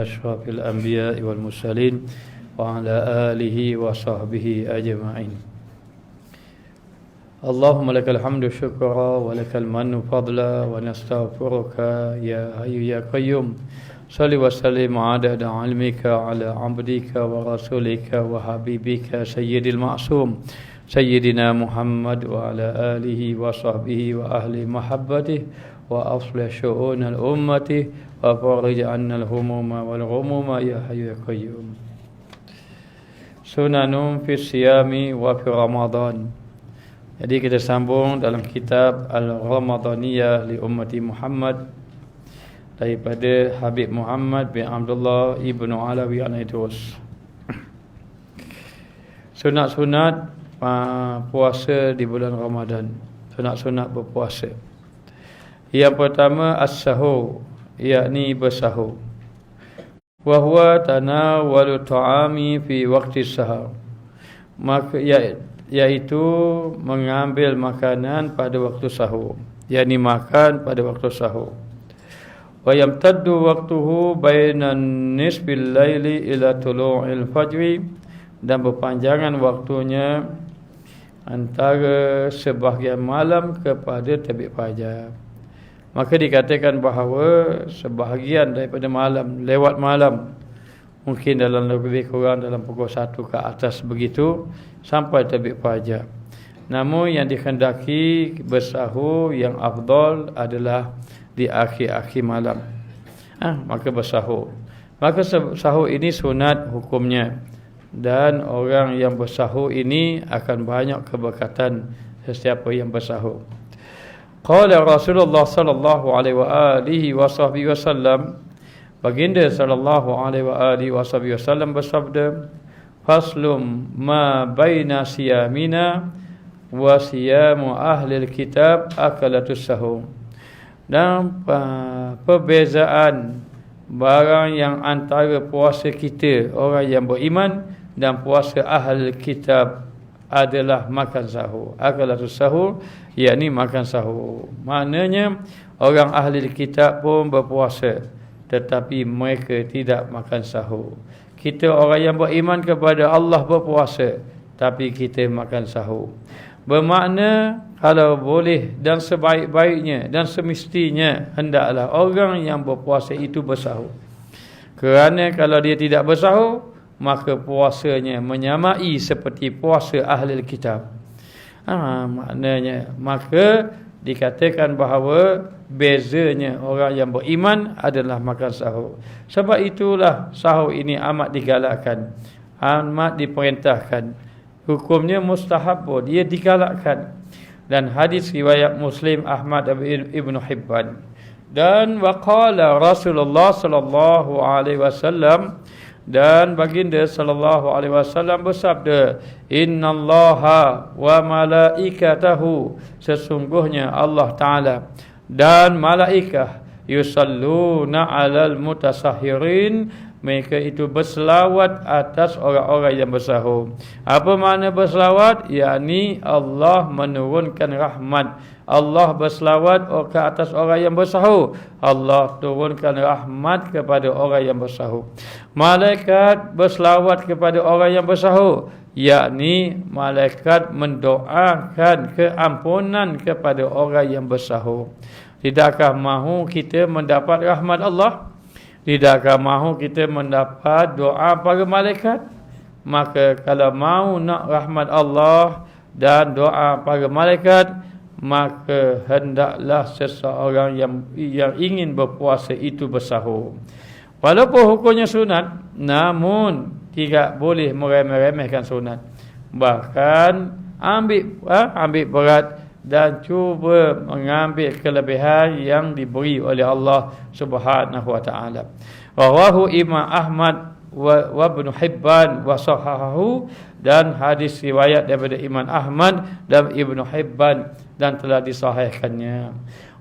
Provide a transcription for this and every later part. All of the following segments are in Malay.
أشرف الأنبياء والمرسلين وعلى آله وصحبه أجمعين. اللهم لك الحمد شكرا ولك المن فضلا ونستغفرك يا حي يا قيوم. صل وسلم عدد علمك على عبدك ورسولك وحبيبك سيد المعصوم سيدنا محمد وعلى آله وصحبه وأهل محبته وأصلح شؤون الأمة وفرج عنا الهموم والغموم يا حي يا قيوم. Sunanun fi siyami wa fi Ramadan. Jadi kita sambung dalam kitab Al-Ramadaniyah li ummati Muhammad daripada Habib Muhammad bin Abdullah ibnu Alawi An-Naidus. Sunat-sunat puasa di bulan Ramadan. Sunat-sunat berpuasa. Yang pertama as-sahur, yakni bersahur. Wa huwa tanawalu ta'ami fi waqti sahur. Maka iaitu mengambil makanan pada waktu sahur, yakni makan pada waktu sahur. Wa yamtaddu waqtuhu bainan nisbil laili ila tulu'il fajri, dan berpanjangan waktunya antara sebahagian malam kepada terbit fajar. Maka dikatakan bahawa sebahagian daripada malam, lewat malam, mungkin dalam lebih kurang dalam pukul 1 ke atas begitu, sampai terbit fajar. Namun yang dikehendaki bersahur yang afdal adalah di akhir-akhir malam. Maka bersahur. Maka sahur ini sunat hukumnya. Dan orang yang bersahur ini akan banyak keberkatan sesiapa yang bersahur. Qala Rasulullah sallallahu alaihi wa alihi wasallam, baginda sallallahu alaihi wa alihi wasallam bersabda, faslum ma baina siyamina wa siyamu ahli alkitab akalatus sahur. Dan perbezaan barang yang antara puasa kita orang yang beriman dan puasa ahli kitab adalah makan sahur. Akalatus sahur, yakni makan sahur. Maknanya orang ahli kitab pun berpuasa, tetapi mereka tidak makan sahur. Kita orang yang beriman kepada Allah berpuasa, tapi kita makan sahur. Bermakna kalau boleh dan sebaik-baiknya dan semestinya hendaklah orang yang berpuasa itu bersahur. Kerana kalau dia tidak bersahur, maka puasanya menyamai seperti puasa ahli kitab. Maknanya maka dikatakan bahawa bezanya orang yang beriman adalah makan sahur. Sebab itulah sahur ini amat digalakkan, amat diperintahkan. Hukumnya mustahab, dia digalakkan. Dan hadis riwayat Muslim, Ahmad Ibnu Hibban. Dan waqala Rasulullah sallallahu alaihi wasallam, dan baginda sallallahu alaihi wasallam bersabda, innallaha wa malaikatahu, sesungguhnya Allah Taala dan malaikah, yusalluna 'alal mutasahhirin, mereka itu berselawat atas orang-orang yang bersahur. Apa makna berselawat? Yakni Allah menurunkan rahmat. Allah berselawat ke atas orang yang bersahur. Allah turunkan rahmat kepada orang yang bersahur. Malaikat berselawat kepada orang yang bersahur, yakni malaikat mendoakan keampunan kepada orang yang bersahur. Tidakkah mahu kita mendapat rahmat Allah? Tidakkah mahu kita mendapat doa para malaikat? Maka kalau mahu nak rahmat Allah dan doa para malaikat, maka hendaklah seseorang yang ingin berpuasa itu bersahur. Walaupun hukumnya sunat, namun tidak boleh meremeh-remehkan sunat. Bahkan ambil berat dan cuba mengambil kelebihan yang diberi oleh Allah Subhanahu wa taala. Rawahu Imam Ahmad wa Ibnu Hibban wa sahahahu, dan hadis riwayat daripada Imam Ahmad dan Ibnu Hibban dan telah disahihkannya.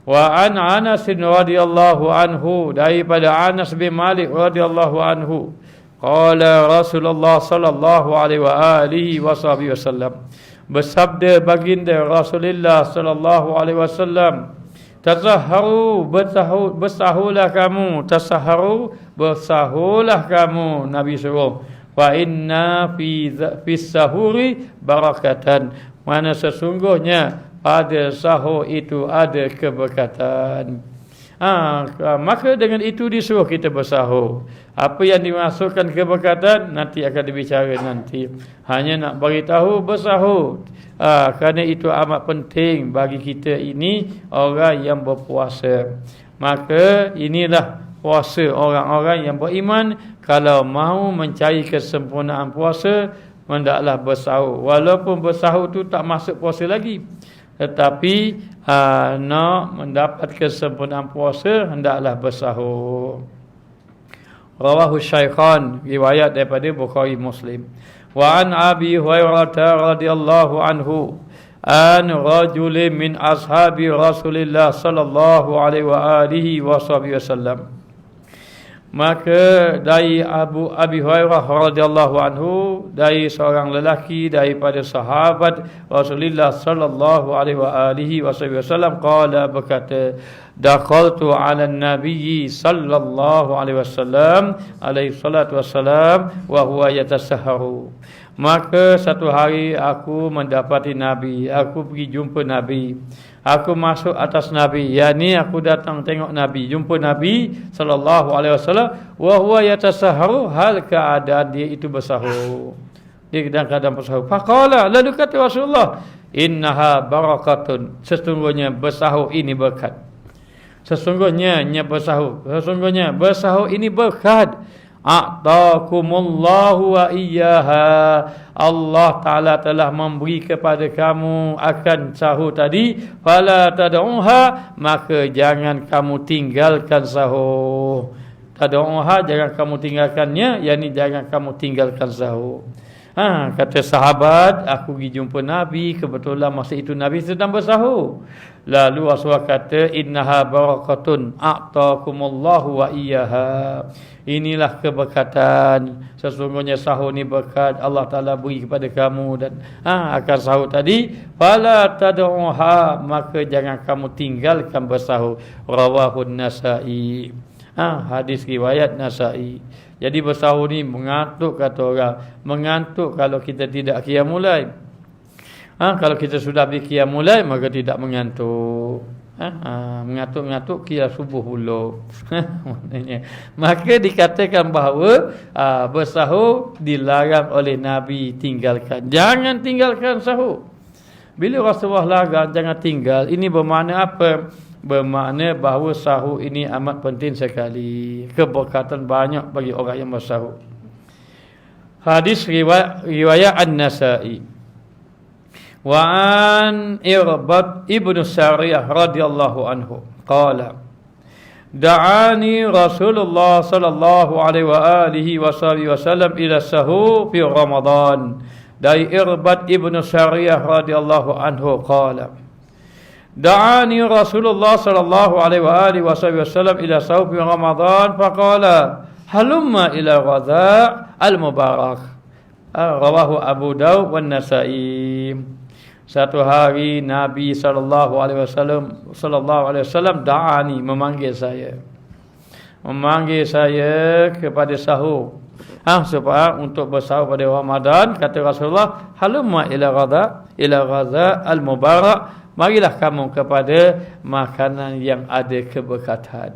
Wa an Anas radhiyallahu anhu, daripada Anas bin Malik radhiyallahu anhu, qala Rasulullah sallallahu alaihi wa alihi wasallam, bersabda baginda Rasulullah sallallahu alaihi wasallam, Tasahharu, bersahurlah kamu. Tasahharu, bersahurlah kamu. Nabi suruh. Fa inna fi sahuri barakatan. Mana sesungguhnya pada sahur itu ada keberkatan. Maka dengan itu disuruh kita bersahur. Apa yang dimasukkan keberkatan nanti akan dibicara nanti. Hanya nak beritahu bersahur. Kerana itu amat penting bagi kita ini orang yang berpuasa. Maka inilah puasa orang-orang yang beriman. Kalau mahu mencari kesempurnaan puasa, hendaklah bersahur. Walaupun bersahur tu tak masuk puasa lagi, tetapi nak mendapat kesempurnaan puasa, hendaklah bersahur. Rawahu Syaikhan, riwayat daripada Bukhari Muslim. Wa an Abi Hurairah radhiyallahu anhu an rajulin min ashabi Rasulillah sallallahu alaihi wa alihi wasallam. Maka dari Abi Hurairah radhiyallahu anhu, dari seorang lelaki daripada sahabat Rasulullah sallallahu alaihi wa alihi wasallam, qala, berkata, dakhaltu 'ala an-nabiy sallallahu alaihi wasallam alaihi salatu wassalam wa huwa yatasahharu. Maka satu hari aku mendapati Nabi, aku pergi jumpa Nabi. Aku masuk atas Nabi, yakni aku datang tengok Nabi, jumpa Nabi sallallahu alaihi wasallam wa huwa yatasahharu, hal keadaan dia itu bersahur. Dia dalam keadaan bersahur. Faqala, lalu kata Rasulullah, innaha barakatun, sesungguhnya bersahur ini berkat. Sesungguhnya bersahur ini berkat. A'takumullahu wa iyyaha, Allah Ta'ala telah memberi kepada kamu akan sahur tadi. Fala tad'uha, maka jangan kamu tinggalkan sahur. Tad'uha, jangan kamu tinggalkannya, yakni jangan kamu tinggalkan sahur. Kata sahabat, aku pergi jumpa Nabi, kebetulan masa itu Nabi sedang bersahur. Lalu Rasulullah kata, innaha barakatun a'takumullahu wa iyyaha. Inilah keberkatan, sesungguhnya sahur ni berkat Allah Ta'ala beri kepada kamu. Dan akan sahur tadi, fala tad'uha, maka jangan kamu tinggalkan bersahur. Rawahun Nasa'i. Hadis riwayat Nasa'i. Jadi bersahur ni mengantuk, kata orang. Mengantuk kalau kita tidak qiyamul lail. Kalau kita sudah qiyamul lail, maka tidak mengantuk. Mengantuk-mengantuk kira subuh pula. Maka dikatakan bahawa bersahur dilarang oleh Nabi tinggalkan. Jangan tinggalkan sahur. Bila Rasulullah larang jangan tinggal, ini bermakna apa? Bermakna bahawa sahur ini amat penting sekali. Keberkatan banyak bagi orang yang bersahur. Hadis riwayat An-Nasa'i. Wa an Irbad ibnu Sariyah radhiyallahu anhu qala, da'ani Rasulullah sallallahu alaihi wa alihi wasallam ila sahur fi Ramadan. Dari Irbad ibnu Sariyah radhiyallahu anhu qala, da'ani Rasulullah sallallahu alaihi wa alihi wasallam ila sahur fi Ramadan faqala, halumma ila ghadha al-mubarak. Rawahu Abu Daud wan Nasa'i. Satu hari Nabi sallallahu alaihi wasallam da'ani, memanggil saya kepada sahur. Supaya untuk bersahur pada Ramadan. Kata Rasulullah, halumma ila ghadha al-mubarak, marilah kamu kepada makanan yang ada keberkatan.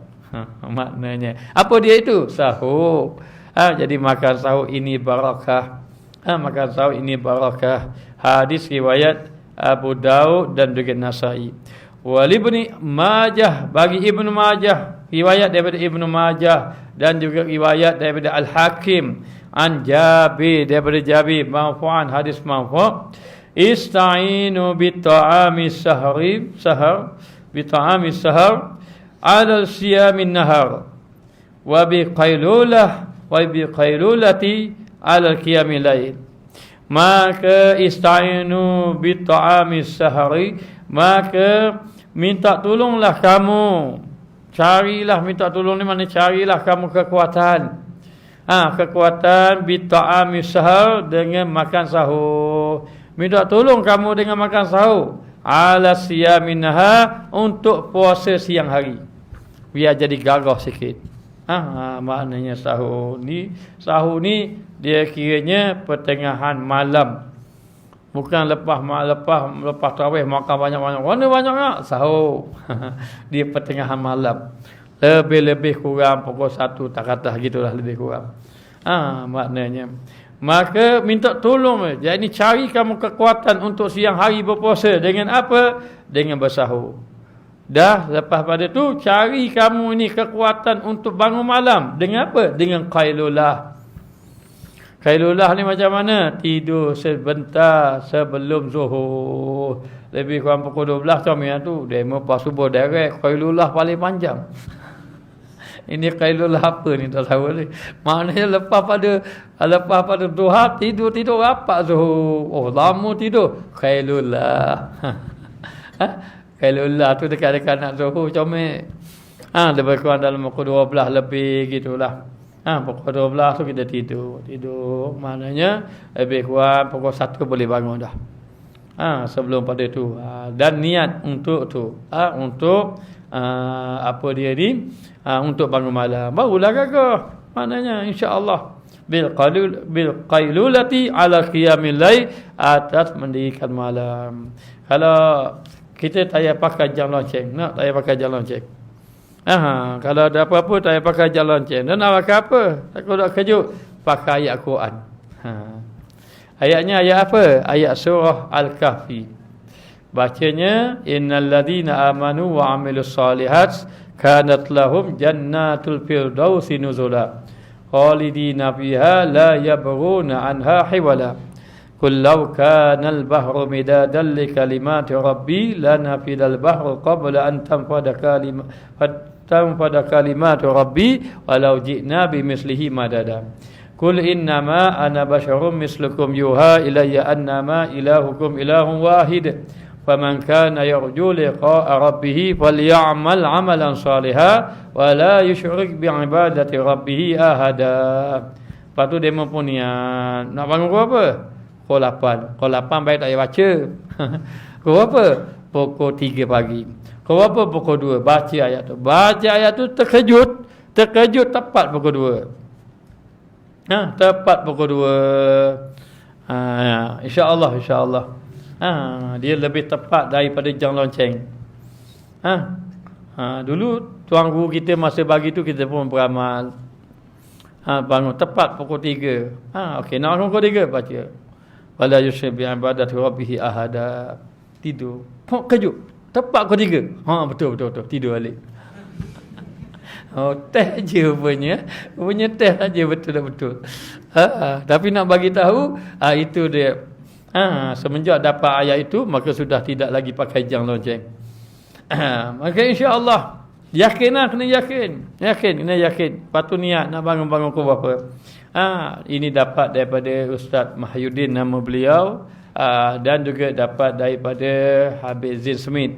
Maknanya apa dia itu? Sahur. Jadi makan sahur ini barakah. Makan sahur ini barakah. Hadis riwayat Abu Daud dan juga Nasa'i. Wal Ibnu Majah, bagi Ibnu Majah, riwayat daripada Ibnu Majah dan juga riwayat daripada Al-Hakim an Jabir, daripada Jabir marfu'an, hadis marfu', ista'inu bi ta'ami sahar ala siyamin nahar wa bi qailulati ala qiyamil lail. Maka ista'inu bi ta'ami sahari, maka minta tolonglah kamu, carilah, minta tolong ni mana, carilah kamu kekuatan. Kekuatan bi ta'ami sahar, dengan makan sahur. Minta tolong kamu dengan makan sahur. ala siyaminha, untuk puasa siang hari. Biar jadi gagah sikit. Maknanya sahur ni dia kiranya pertengahan malam. Bukan lepas tarawih makan banyak-banyak. Mana banyak sahur. Dia pertengahan malam. Lebih kurang pukul 1 tak kata gitulah, lebih kurang. Maknanya. Maka minta tolong. Jadi cari kamu kekuatan untuk siang hari berpuasa. Dengan apa? Dengan bersahur. Dah lepas pada tu cari kamu ni kekuatan untuk bangun malam. Dengan apa? Dengan qailulah. Qailulah ni macam mana? Tidur sebentar sebelum zuhur. Lebih kurang pukul 12 macam tu. Demo pas subuh direct. Qailulah paling panjang. Ini qailulah apa ni tak tahu ni. Maknanya lepas pada duha tidur rapat zuhur. Oh lama tidur. Qailulah. Qailulah tu dekat-dekat nak zuhur comel. Lebih kurang dalam pukul 12 lebih gitulah. Pukul 12 tu kita tidur. Maknanya lebih kurang pukul 1 boleh bangun dah. Sebelum pada tu. Dan niat untuk tu. Untuk apa dia ni? Untuk bangun malam. Barulah gagah. Maknanya insya-Allah bil qailulati ala qiyamil lail, atas mendirikan malam. Kalau kita tak payah pakai jam lonceng. Tak payah pakai jam lonceng. Kalau ada apa-apa tak payah pakai jam lonceng. Dan nak pakai apa? Takut nak kejut. Pakai ayat Quran. Ayatnya ayat apa? Ayat surah Al-Kahfi. Bacanya innal ladzina amanu wa amilus solihat kanat lahum jannatul firdausi nuzula khalidina fiha la yabghuna anha hiwala. Qul law kana al-bahru midadan li kalimati rabbi lanafidal bahru qabla an tanfada kalimatu rabbi walau ji'na bimislihi madada. Qul innama ana basyarum mislukum yuha ilayya annama ilahukum ilahun wahid. Faman kana yarju liqa'a rabbih falyamal 'amalan shalihan wa la yusyrik bi'ibadati rabbih ahada. Lepas tu dia mempunyai nak bangun pukul apa? Pukul 8 baik tak payah baca. Pukul apa? Pukul 3 pagi. Pukul apa? Pukul 2 baca ayat tu. Baca ayat tu terkejut tepat pukul 2. Tepat pukul 2. Insya-Allah. Dia lebih tepat daripada jam lonceng. Dulu tuan guru kita masa bagi tu kita pun beramal. Bangun tepat pukul 3. Okey, nak bangun pukul 3 baca. Wala yusyrik bi ibadati rabbih ahada. Tidur. Kejut. Tepat pukul 3. Betul. Tidur balik. Teh je rupanya. Rupanya teh saja betul. Tapi nak bagi tahu itu dia. Semenjak dapat ayat itu maka sudah tidak lagi pakai jam lonceng. Maka insya-Allah kena yakin. Patu niat nak bangun pukul berapa. Ini dapat daripada Ustaz Mahyuddin nama beliau, dan juga dapat daripada Habib Zain Smith.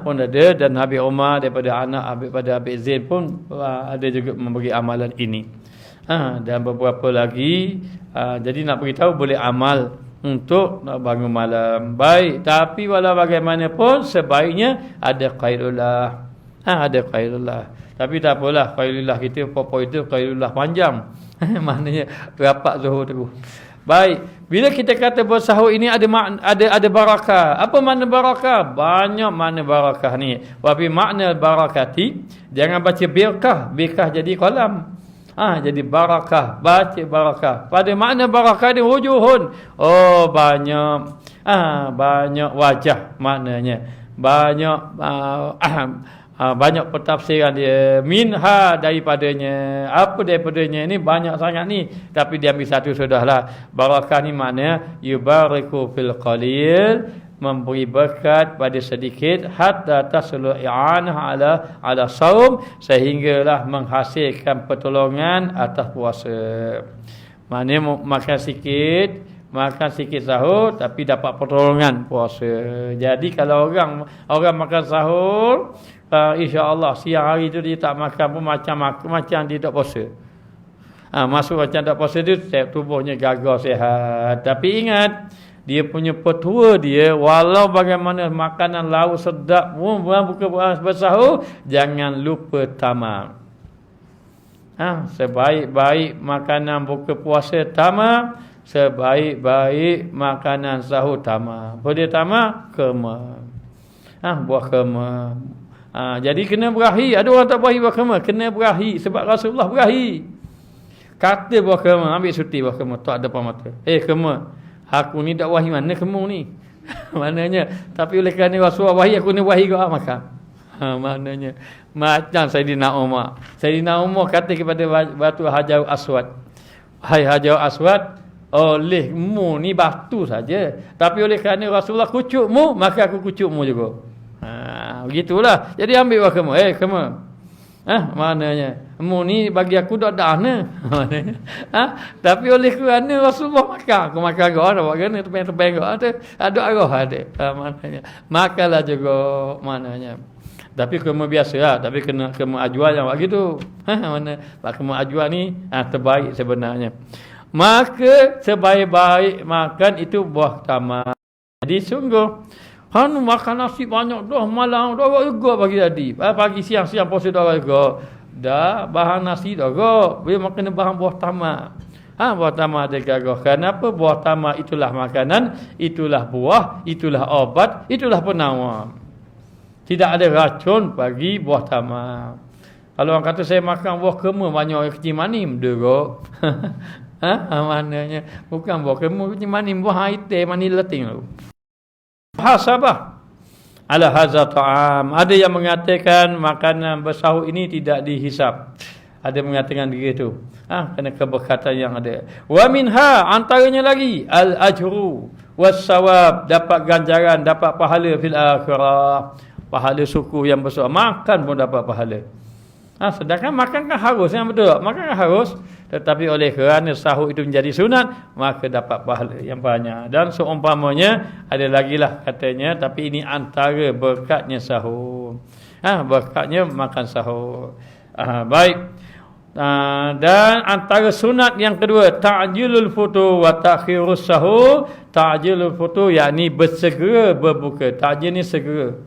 Pun ada, dan Habib Omar daripada anak Habib Zain pun ada juga memberi amalan ini. Dan beberapa lagi. Jadi nak beritahu boleh amal untuk nak bangun malam. Baik, tapi walau bagaimanapun sebaiknya ada qailullah. Ada qailullah. Tapi tak apalah, qailullah kita apa itu qailullah panjang. Maknanya rapat zuhur tu. Baik, bila kita kata bersahur ini ada barakah. Apa makna barakah? Banyak makna barakah ni. Tapi makna barakati, jangan baca birkah jadi kolam. Jadi barakah, baca barakah. Pada makna barakah di wujuhun. Banyak wajah maknanya. Banyak pertafsiran dia. Minha daripadanya. Apa daripadanya ni banyak sangat ni. Tapi dia ambil satu sudahlah. Barakah ni maknanya yubariku fil qalil, memberi berkat pada sedikit, hatta taslu i'anah ala saum, sehinggalah menghasilkan pertolongan atas puasa. Maknanya makan sikit sahur tapi dapat pertolongan puasa. Jadi kalau orang makan sahur, insya-Allah siang hari tu dia tak makan pun macam dia tak puasa. Masuk macam tak puasa tu tubuhnya gagah sihat. Tapi ingat, dia punya petua dia, walau bagaimana makanan lauk sedap, buka bersahur, jangan lupa tamak. Sebaik-baik makanan buka puasa tamak, sebaik-baik makanan sahur tamak. Apa dia tamak? Kema. Buah kema. Jadi kena berahi. Ada orang tak berahi buah kema, kena berahi sebab Rasulullah berahi. Kata buah kema, ambil cuti buah kema, tak ada depan mata. Kema, aku ni tak wahi mana kamu ni? Maknanya, tapi oleh kerana Rasulullah wahi, aku ni wahi kau makan. Maknanya, macam Sayyidina Umar. Sayyidina Umar kata kepada batu Hajar Aswad, hai Hajar Aswad, olehmu ni batu saja, tapi oleh kerana Rasulullah kucukmu, maka aku kucukmu juga. Begitulah. Jadi ambil buah kamu. Kamu. Maknanya, mu ni bagi aku dak dana. Maknanya. Tapi oleh kerana Rasulullah makan, aku makan kau ada buat kena tepeng-tepeng kau ada arah ada. Maknanya, makanlah juga maknanya. Tapi kamu biasalah, tapi kena ajuan yang buat gitu. Mana kamu ajuan ni terbaik sebenarnya. Maka sebaik-baik makan itu buah tamak. Jadi sungguh makan nasi banyak dah malam dah juga pagi tadi. Pagi siang puasa dah juga. Dah bahan nasi dah juga. Bila makan bahan buah tamak. Buah tamak dia gagah. Kenapa? Buah tamak itulah makanan, itulah buah, itulah obat, itulah penawar. Tidak ada racun bagi buah tamak. Kalau orang kata saya makan buah kema banyak kecil manim derok. Maknanya bukan buah kema kecil manim, buah hitam mani leting tu. Hasabah ala hadza ta'am. Ada yang mengatakan makanan bersahur ini tidak dihisap. Ada mengatakan begitu. Kerana keberkatan yang ada. Wa minha, antaranya lagi al-ajru was-sawab, dapat ganjaran, dapat pahala fil akhirah. Pahala suku yang besar. Makan pun dapat pahala. Sedangkan makan kan harus, yang betul. Makan kan harus, tetapi oleh kerana sahur itu menjadi sunat, maka dapat pahala yang banyak. Dan seumpamanya ada lagi lah katanya, tapi ini antara berkatnya sahur. Berkatnya makan sahur. Baik. Dan antara sunat yang kedua, ta'jilul futur wa ta'khirus sahur. Ta'jilul futur yakni bersegera berbuka. Ta'jil ni segera,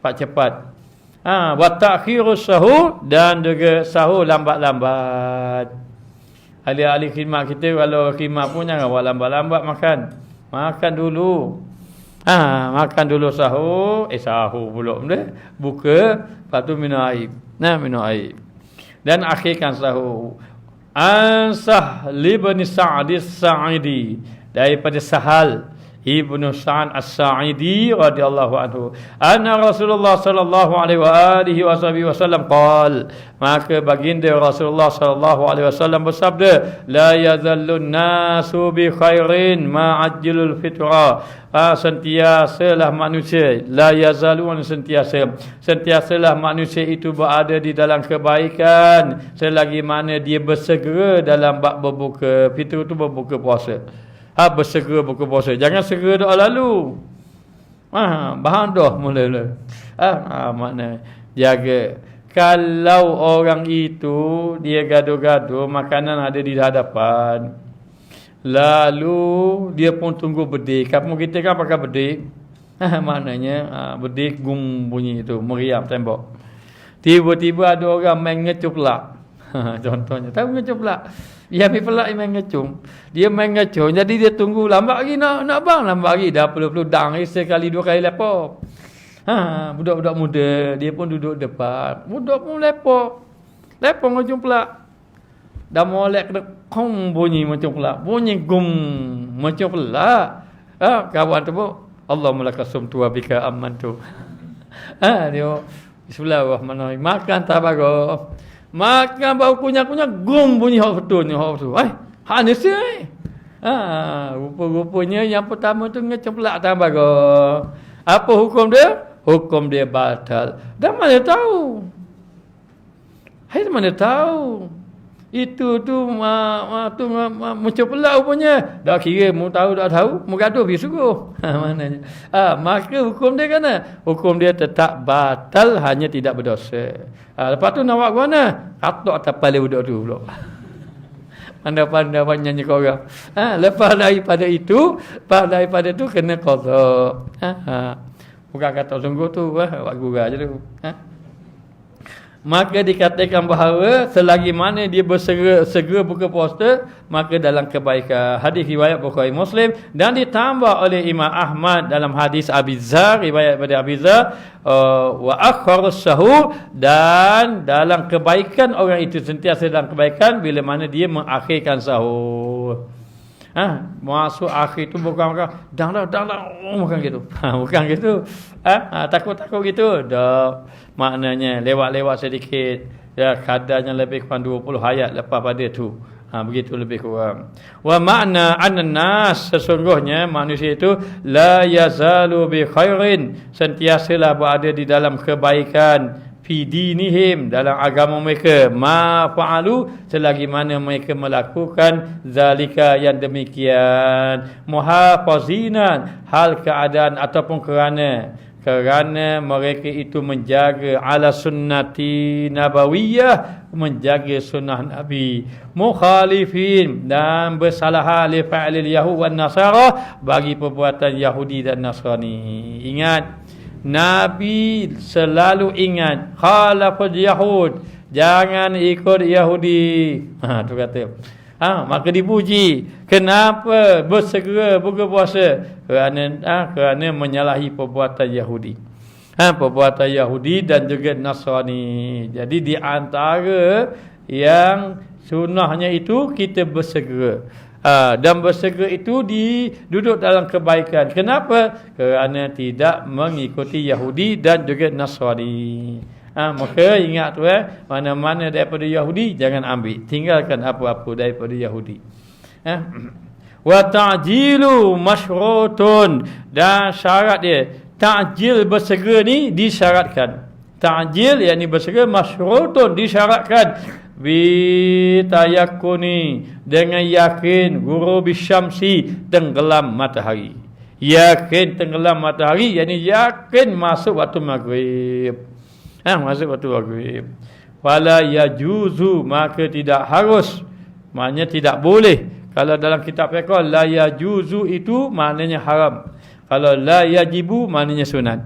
cepat-cepat. Wa ta'khirus sahur, dan juga sahur lambat-lambat. Ahli-ahli khidmat kita kalau khidmat pun jangan buat lambat-lambat makan. Makan dulu. Makan dulu sahur. Sahur pula benda. Buka, lepas tu minum air. Minum air. Dan akhirkan sahur. Sahal ibn Sa'd as-Sa'idi, daripada Sahal Ibnu Sa'd As-Sa'idi radhiyallahu anhu, anna Rasulullah sallallahu alaihi wa alihi wasallam qala, maka baginda Rasulullah sallallahu alaihi wasallam bersabda, la yazallun nasu bi khairin ma ajilul fitra. Sentiasalah manusia, la yazalun, sentiasalah manusia itu berada di dalam kebaikan selagi mana dia bersegera dalam bab berbuka. Fitr itu berbuka puasa. Bersegera buka puasa. Jangan segera dah lalu. Bahan dah mula-mula. Makna jaga. Kalau orang itu dia gaduh-gaduh, makanan ada di hadapan, lalu dia pun tunggu bedik. Kampung kita kan pakai bedik. Maknanya bedik gum bunyi itu, meriam tembok. Tiba-tiba ada orang main ngecup pelak. Contohnya, tahu ngecup pelak? Dia ambil pelak, dia main ngecung. Dia main ngecung, jadi dia tunggu lambat lagi nak bang, lambat lagi. Dah perlu dang sekali dua kali lepok. Budak-budak muda, dia pun duduk depan. Budak pun lepok ngecung pelak. Dah molek kena kong bunyi macam pelak. Bunyi gum macam pelak. Kawan tu pun, Allahumma lakasum tuwa bika amantu. Dia bismillahirrahmanirrahim. Makan tabago. Makan bau kunyah-kunyah gum bunyi hak betul ni, hak betul. Ni sih. Rupa-rupanya yang pertama tu ngeceplak tabago. Apa hukum dia? Hukum dia batal. Dan mana tahu? Mana tahu? Itu tu macam pelak rupanya. Dah kira mu tahu tak tahu, mu gaduh pergi sungguh. Maknanya. Maka hukum dia kan? Hukum dia tetap batal, hanya tidak berdosa. Lepas tu nak buat ke mana? Katok atas kepala budak tu pula. Pandai-pandai buat nyanyi korang. Lepas daripada itu kena qada. Bukan kata sungguh tu, buat gurau je tu. Maka dikatakan bahawa selagi mana dia segera buka puasa, maka dalam kebaikan. Hadis riwayat Bukhari Muslim dan ditambah oleh Imam Ahmad dalam hadis Abi Dzar, riwayat daripada Abi Dzar, wa akharus sahur, dan dalam kebaikan orang itu sentiasa dalam kebaikan bila mana dia mengakhirkan sahur. Masuk akhir tu bukan dah bukan gitu. Bukan gitu. Takut-takut gitu. Dah, maknanya lewat-lewat sedikit. Ya, kadarnya lebih kurang 20 ayat lepas pada tu. Begitu lebih kurang. Wa makna an-nas, sesungguhnya manusia itu la yazalu bi khairin, sentiasalah berada di dalam kebaikan, fi dinihim, dalam agama mereka, ma fa'alu, selagi mana mereka melakukan zalika, yang demikian, muhafazinan, hal keadaan ataupun kerana mereka itu menjaga ala sunnati nabawiyah, menjaga sunnah Nabi, mukhalifin, dan bersalah li fa'lil yahud wan nasara, bagi perbuatan Yahudi dan Nasrani. Ingat, Nabi selalu ingat khalaful Yahud, jangan ikut Yahudi. Tu kata. Maka dipuji. Kenapa bersegera buka puasa? Kerana menyalahi perbuatan Yahudi. Perbuatan Yahudi dan juga Nasrani. Jadi di antara yang sunnahnya itu kita bersegera. Dan bersegera itu duduk dalam kebaikan. Kenapa? Kerana tidak mengikuti Yahudi dan juga Nasrani. Maka ingat tu, mana-mana daripada Yahudi jangan ambil, tinggalkan apa-apa daripada Yahudi. Wa ta'jilu masyrutun, dan syarat dia ta'jil, bersegera ni disyaratkan. Ta'jil yakni bersegera, masyrutun disyaratkan, bitayakuni, dengan yakin, ghurubi syamsi, tenggelam matahari. Yakin tenggelam matahari, yakni yakin masuk waktu maghrib. Masuk waktu maghrib. Wala yajuzu, maka tidak harus, maknanya tidak boleh. Kalau dalam kitab fiqh la yajuzu itu maknanya haram. Kalau la yajibu maknanya sunat.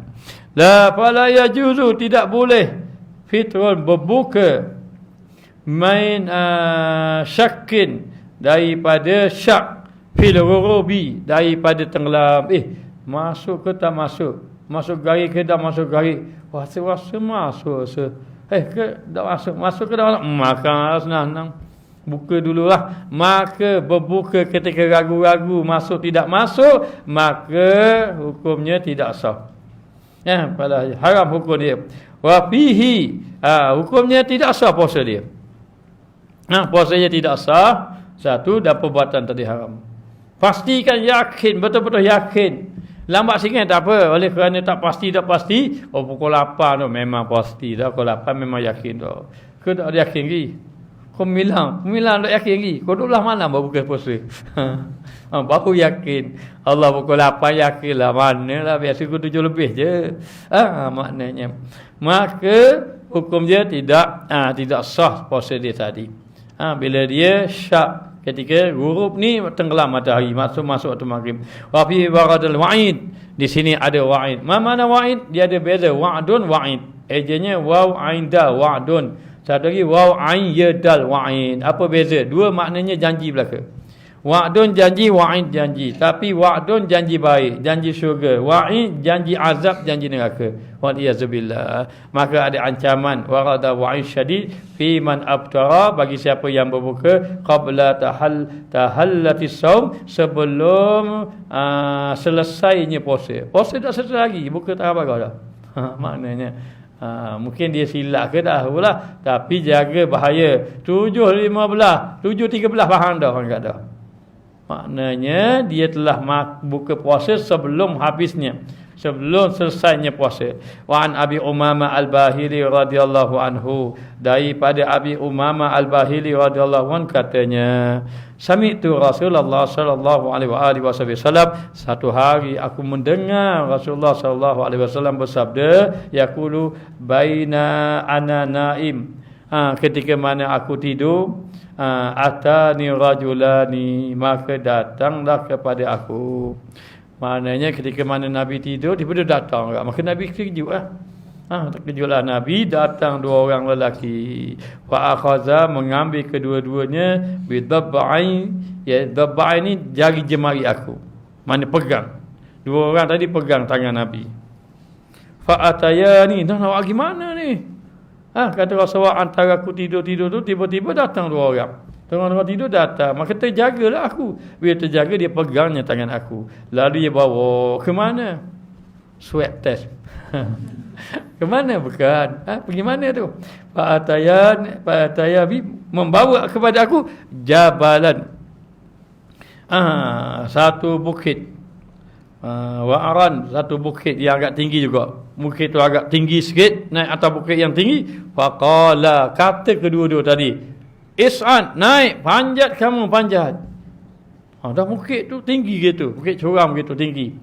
Fala yajuzu, tidak boleh, fitrun, berbuka, main syakin, daripada syak, fil ghurubi, daripada tenggelam. Masuk ke tak masuk? Masuk garis ke tak masuk garis? Wasa-wasa masuk. Ke tak masuk? Masuk ke tak masuk? Maka senang. Buka dululah. Maka berbuka ketika ragu-ragu masuk tidak masuk, maka hukumnya tidak sah. Pada haram hukum dia. Wa fihi, hukumnya tidak sah puasa dia. Puasanya tidak sah. Satu, dan perbuatan tadi haram. Pastikan, yakin, betul-betul yakin. Lambat sikit tak apa, oleh kerana tak pasti, pukul 8 tu memang pasti dah, pukul 8 memang yakin tu. Kau tak yakin lagi? Kau milang tak yakin lagi? Kau duduklah malam baru buka puasa. Baru yakin. Allah pukul 8 yakin lah, manalah, biasa pukul 7 lebih je. Maknanya. Maka hukum dia tidak sah puasa dia tadi. Bila dia syak, ketika ghurub ni tenggelam matahari, masuk waktu maghrib. Wa fi baradul wa'id, di sini ada wa'id. Mana wa'id? Dia ada beza, wa'dun, wa'id. Ejanya waw ain dal, wa'dun. Satu lagi waw ain ya dal, wa'id. Apa beza? Dua maknanya janji belaka. Wa'dun janji, wa'id janji. Tapi wa'dun janji baik, janji syurga. Wa'id janji azab, janji neraka. Wa'liyazubillah. Maka ada ancaman, warada wa'id syadid fi man abtara, bagi siapa yang berbuka qabla tahallatis saum, sebelum selesainya puasa. Puasa tak selesai lagi, buka tak apa dah. Maknanya mungkin dia silap ke dah pula, tapi jaga bahaya. 7.15, 7.13 faham dah orang kata. Maknanya dia telah buka puasa sebelum habisnya, sebelum selesainya puasa. Wa an Abi Umamah Al-Bahili radhiyallahu anhu, daripada Abi Umamah Al-Bahili radhiyallahu anhu katanya, sami'tu Rasulullah sallallahu alaihi wasallam, satu hari aku mendengar Rasulullah sallallahu alaihi wasallam bersabda, yaqulu baina ana naim, ketika mana aku tidur, atani rajulani, maka datanglah kepada aku. Maknanya ketika mana Nabi tidur, tiba-tiba datang. Maka Nabi terkejut lah. Terkejutlah Nabi, datang dua orang lelaki. Fa akhadha, mengambil kedua-duanya, bidabba'i, ya dabba'i ni jari jemari aku. Mana pegang. Dua orang tadi pegang tangan Nabi. Fa atayani, nak awak gimana ni? Kata Rasulullah, antara aku tidur tu tiba-tiba datang dua orang. Tengah-tengah tidur datang. Maka terjagalah aku. Bila terjaga, dia pegangnya tangan aku. Lalu dia bawa ke mana? Swab test. Ke mana? Bukan. Pergi mana tu? Pak Atayabi membawa kepada aku jabalan. Satu bukit. Wa'aran, satu bukit yang agak tinggi juga. Bukit tu agak tinggi sikit, naik atas bukit yang tinggi. Faqala, kata kedua-dua tadi, is'ad, naik, panjat kamu, panjat. Dah bukit tu tinggi gitu, bukit curam gitu tinggi.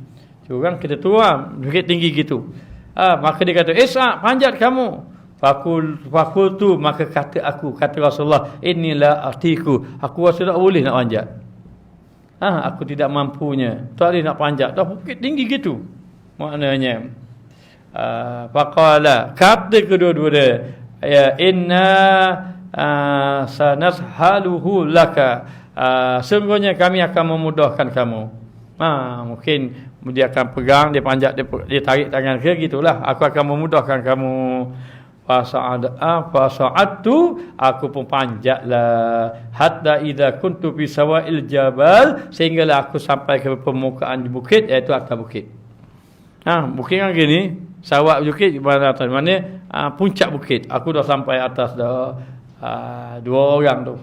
Curam kita tuam, bukit tinggi gitu. Maka dia kata, is'ad, panjat kamu. Fakul tu, maka kata aku, kata Rasulullah, inilah artiku, aku rasa tak boleh nak panjat. Aku tidak mampunya. Tak boleh nak panjat. Dah bukit tinggi gitu. Maknanya. Faqala, kata kedua-dua dia, ya inna sanashaluhu laka. Sungguhnya kami akan memudahkan kamu. Mungkin dia akan pegang, dia panjat, dia tarik tangan ke, gitulah. Aku akan memudahkan kamu. Fasa'adtu, aku pun panjatlah, hatta idza kuntu fi sawa'il jabal, sehinggalah aku sampai ke permukaan bukit, iaitu atas bukit. Bukit kan gini, sawak bukit mana atas, mana puncak bukit. Aku dah sampai atas dah. Dua orang tu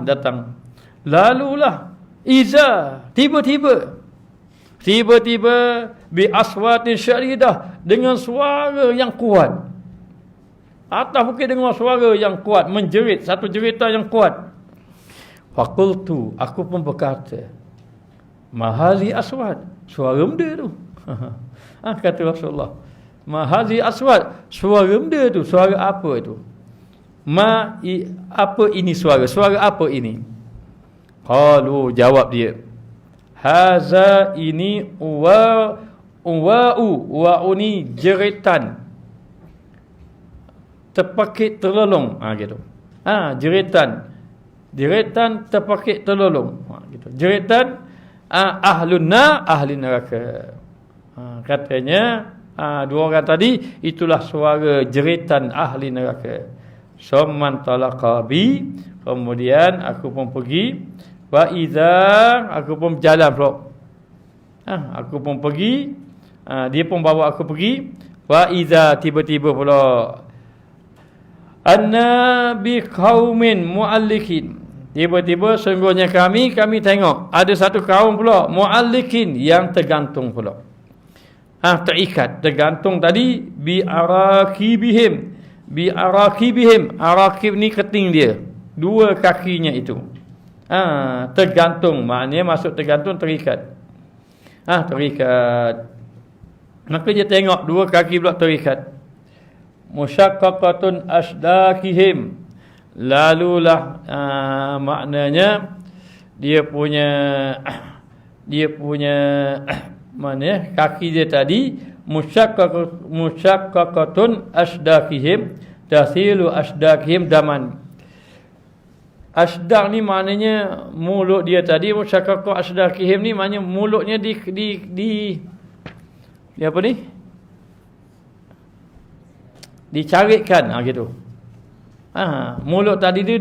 datang. Lalulah iza, tiba-tiba bi aswatin syaridah, dengan suara yang kuat. Atas bukit dengan suara yang kuat, menjerit, satu jeritan yang kuat. Faqultu, aku pun berkata, mahali aswad, suara benda tu. Kata Rasulullah, mahali aswad, suara benda tu, suara apa tu? Apa ini suara apa ini? Qalu, jawab dia, haza ini wa'u ni jeritan, terpakit terlolong, gitu. Jeritan terpakit terlolong, gitu. Jeritan ahli neraka. Katanya dua orang tadi, itulah suara jeritan ahli neraka. Somman talaqabi, kemudian aku pun pergi. Wa idza, aku pun berjalan pula. Aku pun pergi, dia pun bawa aku pergi. Wa idza, tiba-tiba pula, anna bi qaumin mu'allikin, tiba-tiba sungguhnya kami tengok ada satu kaum pula mu'allikin, yang tergantung pula. Terikat, tergantung tadi, bi arakibihim, arakib ni keting dia, dua kakinya itu. Tergantung, maknanya masuk tergantung, terikat. Terikat. Maka dia tengok dua kaki pula terikat. Musyaqqaqatun asdakihim, lalulah maknanya dia punya mana kaki dia tadi, musyaqqaqatun asdakihim, tasilu asdakihim daman. Asdak ni maknanya mulut dia tadi, musyaqqaqu asdakihim ni maknanya mulutnya di apa ni? Dicarikan, gitu. Mulut tadi dia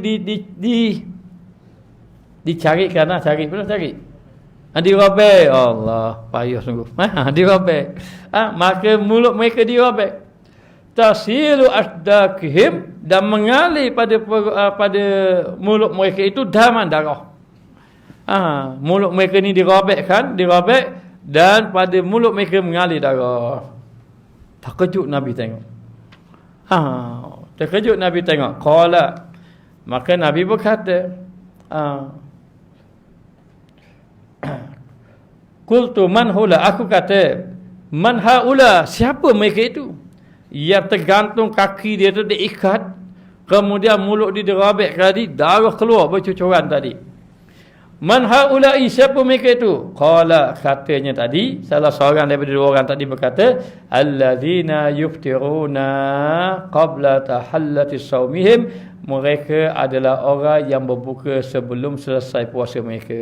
dicarikan, cari pula cari. Dirobek, Allah, payah sungguh. Dirobek. Maka mulut mereka dirobek. Tasilu asdakihim, dan mengalir pada mulut mereka itu daman, darah. Mulut mereka ni dirobek, dan pada mulut mereka mengalir darah. Terkejut Nabi tengok. Terkejut Nabi tengok. Qala, maka Nabi berkata, qultu man hula, aku kata, man haula, siapa mereka itu yang tergantung kaki dia tu diikat, kemudian mulut dia dirabek tadi, darah keluar bercucuran tadi. Man haula'i, siapa mereka itu? Qala, katanya tadi, salah seorang daripada dua orang tadi berkata, alladzina yuftiruna qabla tahallati saumihim, mereka adalah orang yang berbuka sebelum selesai puasa mereka.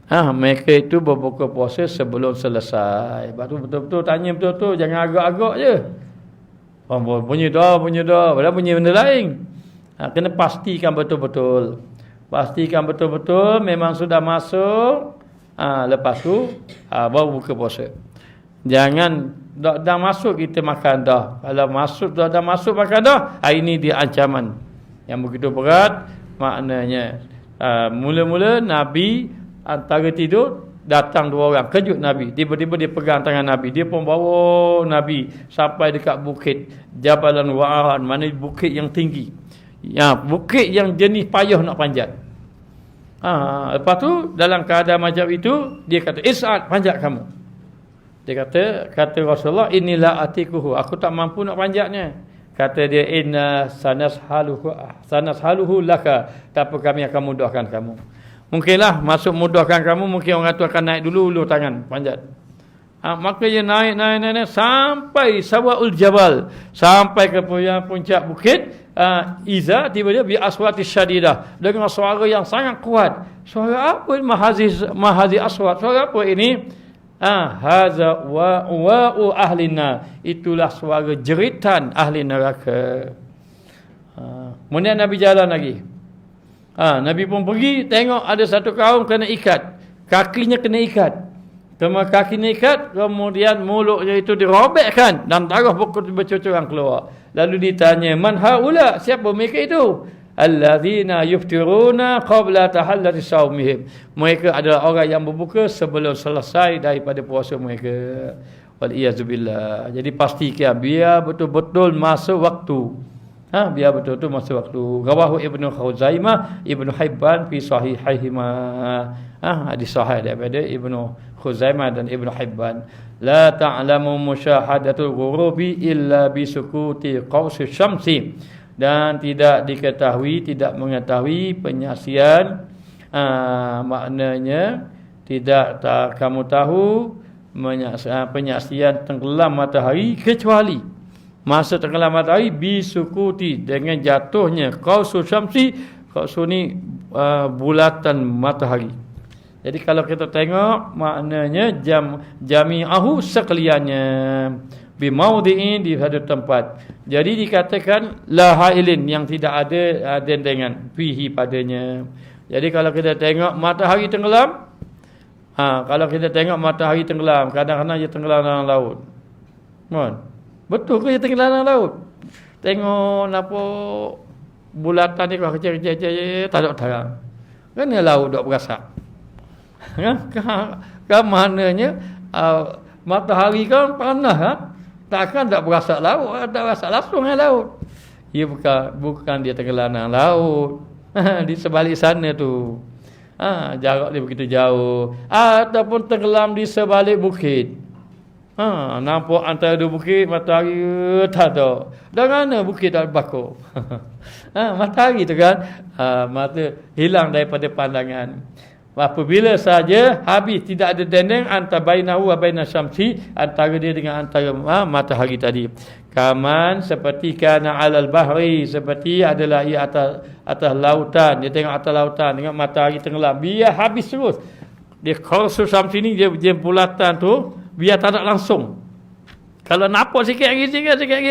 Mereka itu berbuka puasa sebelum selesai. Lepas tu betul-betul tanya betul-betul, jangan agak-agak je. Bunyi dah. Padahal bunyi benda lain. Kena pastikan betul-betul. Pastikan betul-betul memang sudah masuk. Lepas tu baru buka puasa. Jangan dah masuk kita makan dah. Kalau dah masuk makan dah, ini dia ancaman yang begitu berat. Maknanya mula-mula Nabi antara tidur, datang dua orang, kejut Nabi. Tiba-tiba dia pegang tangan Nabi. Dia pun bawa Nabi sampai dekat bukit Jabalan Wa'aran, mana bukit yang tinggi. Bukit yang jenis payah nak panjat. Lepas tu dalam keadaan macam itu, dia kata, "Is'ad, panjat kamu." Dia kata Rasulullah, "Inilah atikuhu, aku tak mampu nak panjatnya." Kata dia, "Inna sanashaluhu laka." Tapi kami akan mudahkan kamu. Mungkinlah masuk mudahkan kamu, mungkin orang tu akan naik dulu ulur tangan panjat. Maka dia naik sampai Sawaul Jabal, sampai ke puncak bukit. Iza tiba-tiba bi aswati syadidah, dengan suara yang sangat kuat. Suara apa? Mahazi aswat. Suara apa ini? Haza wa'u ahlina, itulah suara jeritan ahli neraka. Kemudian Nabi jalan lagi. Nabi pun pergi, tengok ada satu kaum kena ikat. Kakinya kena ikat. Kakinya ikat, kemudian mulutnya itu dirobekkan dan darah bercucuran keluar. Lalu ditanya, "Man haula?" Siapa mereka itu? Alladzina yuftiruna qabla tahallati saumihim. Mereka adalah orang yang berbuka sebelum selesai daripada puasa mereka. Wal iyazubillah. Jadi pastikan biar betul-betul masuk waktu. Biar betul-betul masuk waktu. Rawahu Ibnu Khuzaimah, Ibnu Hibban fi sahihaihima. Hadis sahih daripada Ibnu Khuzaimah dan Ibnu Hibban. La ta'lamu musyahadatul ghurubi illa bi sukuti qausi syamsi. Dan tidak mengetahui penyaksian, maknanya tidak kamu tahu penyaksian tenggelam matahari kecuali masa tenggelam matahari bisukuti, dengan jatuhnya qausul syamsi. Qausul ni bulatan matahari. Jadi kalau kita tengok, maknanya jami'ahu sekaliannya bimaudi'in, di satu tempat. Jadi dikatakan la hailin, yang tidak ada dendengan fihi padanya. Jadi kalau kita tengok matahari tenggelam, kalau kita tengok matahari tenggelam, kadang-kadang dia tenggelam dalam laut. Betul ke dia tenggelam dalam laut? Tengok apa bulatan ni kecil-kecil tak ada terang. Kan laut dok berasak. Kan maknanya matahari kan panas, takkan tak berasak laut, tak berasak langsung laut. Ia bukan dia tenggelam dalam laut. Di sebalik sana tu. Jarak dia begitu jauh. Ataupun tenggelam di sebalik bukit. Nampak antara dua bukit, matahari tak ada. Dah mana bukit tak bakar. Matahari tu kan, mata hilang daripada pandangan. Apabila saja habis, tidak ada dendeng antara bainahu wa bainas syamsi, antara dia dengan antara matahari tadi. Kaman seperti kana alal bahri, seperti adalah ia atas lautan. Dia tengok atas lautan dengan matahari tenggelam, biar habis terus. Dia qausul syamsi ni dia bulatan tu biar tak ada langsung. Kalau nampak sikit lagi,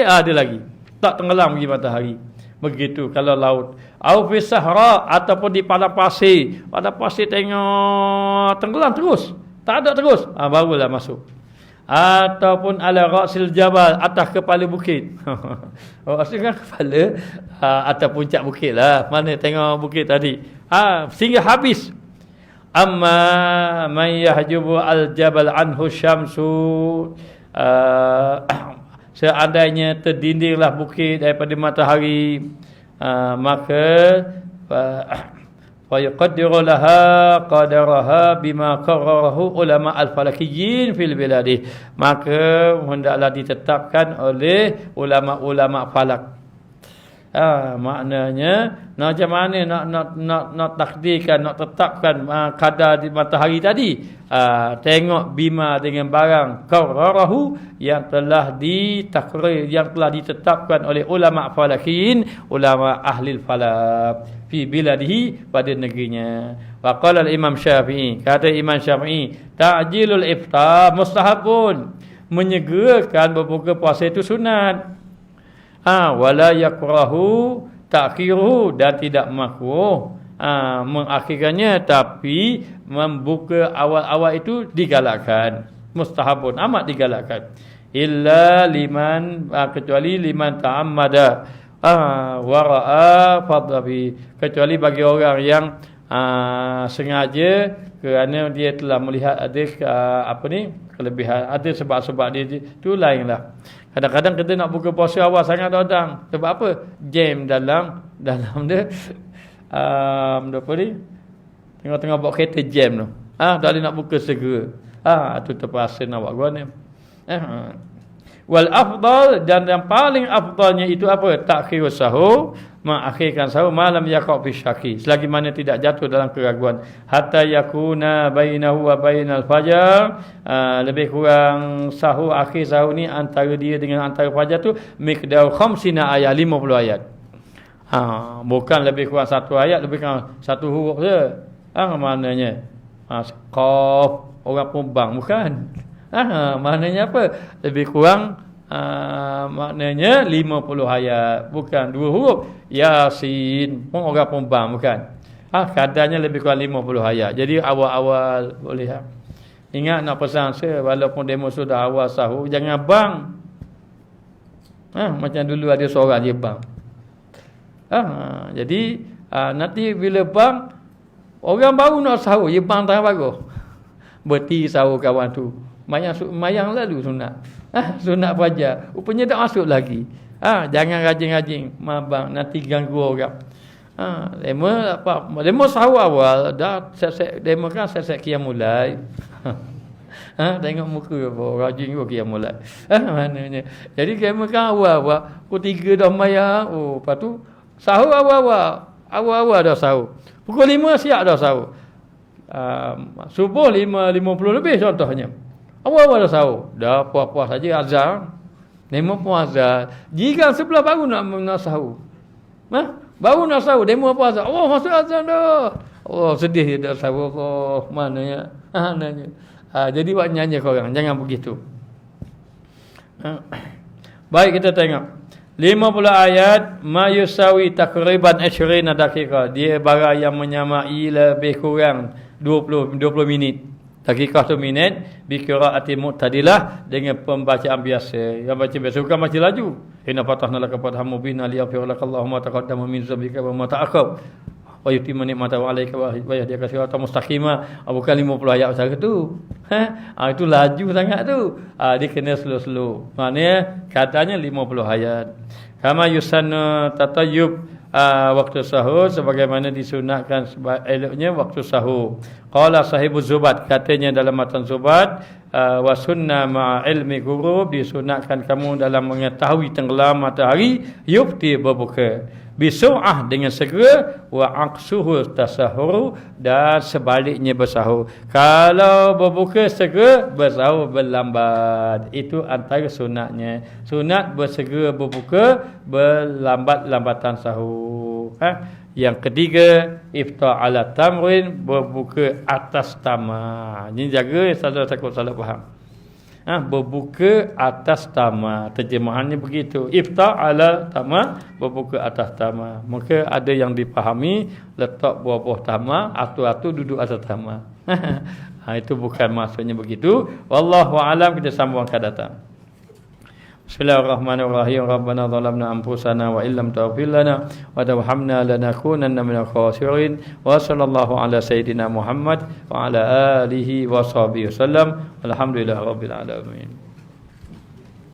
ada lagi. Tak tenggelam lagi matahari. Begitu kalau laut. Au fi sahra, ataupun di padang pasir. Padang pasir tengok tenggelam terus. Tak ada terus. Barulah masuk. Ataupun ala ra'sil jabal, atas kepala bukit. Maksudnya kepala atas puncak bukit lah. Mana tengok bukit tadi. Sehingga habis. Amma man yahjubu al-jabal anhu syamsu, seandainya terdindinglah bukit daripada matahari, maka fa yuqaddiru laha qadaraha bima qarrarahu ulama al-falakiyyin fil biladi, maka hendaklah ditetapkan oleh ulama-ulama falak. Maknanya macam mana nak takdirkan, nak tetapkan kadar di matahari tadi. Tengok bima dengan barang qararahu yang telah ditakrir, yang telah ditetapkan oleh ulama falakin, ulama ahli falak fi biladihi, pada negerinya. Wa qala al-Imam Syafi'i, kata Imam Syafi'i, ta'jilul iftar mustahabun, menyegerakan berbuka puasa itu sunat. Wala yakrahu ta'khiruhu, dan tidak makruh mengakhirkannya, tapi membuka awal-awal itu digalakkan, mustahabun, amat digalakkan. Illa liman, kecuali liman ta'ammada wara'a fadhabi, kecuali bagi orang yang sengaja kerana dia telah melihat ada kelebihan, ada sebab-sebab dia tu lainlah. Kadang-kadang kita nak buka puasa awal sangat datang. Sebab apa? Jam dalam dia apa ni? Tengah-tengah bawa kereta jam tu. Tak boleh nak buka segera. Tu terpaksa nak buat gua ni. Wal afdal, dan yang paling afdalnya itu apa? Takhirus sahur, mengakhirkan sahur malam yaqa fi syaki, selagi mana tidak jatuh dalam keraguan, hatta yakuna bainahu wa bainal fajar, lebih kurang sahur, akhir sahur ni antara dia dengan antara fajar tu miqdar 50 ayat, 50 ayat. Bukan lebih kurang satu ayat, lebih kurang satu huruf je. Maknanya qaf, orang Pombang bukan. Maknanya apa? Lebih kurang maknanya 50 ayat, bukan 2 huruf. Yasin pun orang Pombang bukan. Kadarnya lebih kurang 50 ayat. Jadi awal-awal boleh. Ingat nak pesan saya, walaupun demo sudah awal sahur, jangan bang. Macam dulu ada seorang dia bang. Jadi nanti bila bang, orang baru nak sahur, dia bang tangan bagus. Berhenti sahur kawan tu. Mayang lalu sunat. Sunat fajar. Rupanya tak masuk lagi. Jangan rajin-rajin mabang, nanti ganggu orang. Demo sahur awal dah set demo kan set qiyamul lail. Tengok muka apa rajin juga qiyamul lail. Maknanya. Jadi demo kan awal-awal pukul 3 dah mayang. Lepas tu sahur awal-awal dah sahur. Pukul 5 siap dah sahur. Subuh 5.50 lebih contohnya. Awal-awal dah sahur. Dah puas-puas saja azan. Demo pun azan. Jika sebelah baru nak sahur. Baru nak sahur, demo apa azan. Masuk azan dah. Sedih dia dah sahur. Mananya. Jadi buat nyanyi korang. Jangan begitu. Baik, kita tengok. 50 ayat ma yusawi takriban 20 daqiqah. Dia barang yang menyamai lebih kurang 20 minit. Daqiqah tu minit bi qiraati mu'tadilah, dengan pembacaan biasa. Yang baca biasa bukan baca laju. Inna fatahna laka fathan mubina liyaghfir laka Allahumma taqaddama min dzambika wa ma ta'akhkhar wa yutimma ni'matahu 'alaika wa yahdika siratan mustaqima. Bukan 50 ayat macam tu. Itu laju sangat tu. Dia kena slow-slow. Maknanya katanya 50 ayat. Kama yusanna tatayyub waktu sahur, sebagaimana disunatkan eloknya waktu sahur. Qala sahibu Zubat, katanya dalam matan Zubat, wa sunna ma'a ilmi ghurub, disunatkan kamu dalam mengetahui tenggelam matahari, yufti berbuka bisu'ah dengan segera, wa aqsuhu tasahuru, dan sebaliknya bersahur. Kalau berbuka segera, bersahur berlambat. Itu antara sunatnya. Sunat bersegera berbuka, berlambat-lambatan sahur. Yang ketiga, iftar ala tamrin, berbuka atas tamar. Ini jaga saudara takut salah faham. Berbuka atas tamar, terjemahannya begitu. Iftar ala tamar, berbuka atas tamar. Maka ada yang dipahami letak buah-buah tamar, atu-atu duduk atas tamar. Itu bukan maksudnya begitu. Wallahu alam. Kita sambung akan datang. Bismillahirrahmanirrahim. Rabbana zalamna anfusana wa illam taghfir lana wa tarhamna lanakunanna minal khasirin. Wa sallallahu ala sayidina Muhammad wa ala alihi wa sahbihi wasallam. Alhamdulillahirabbil alamin.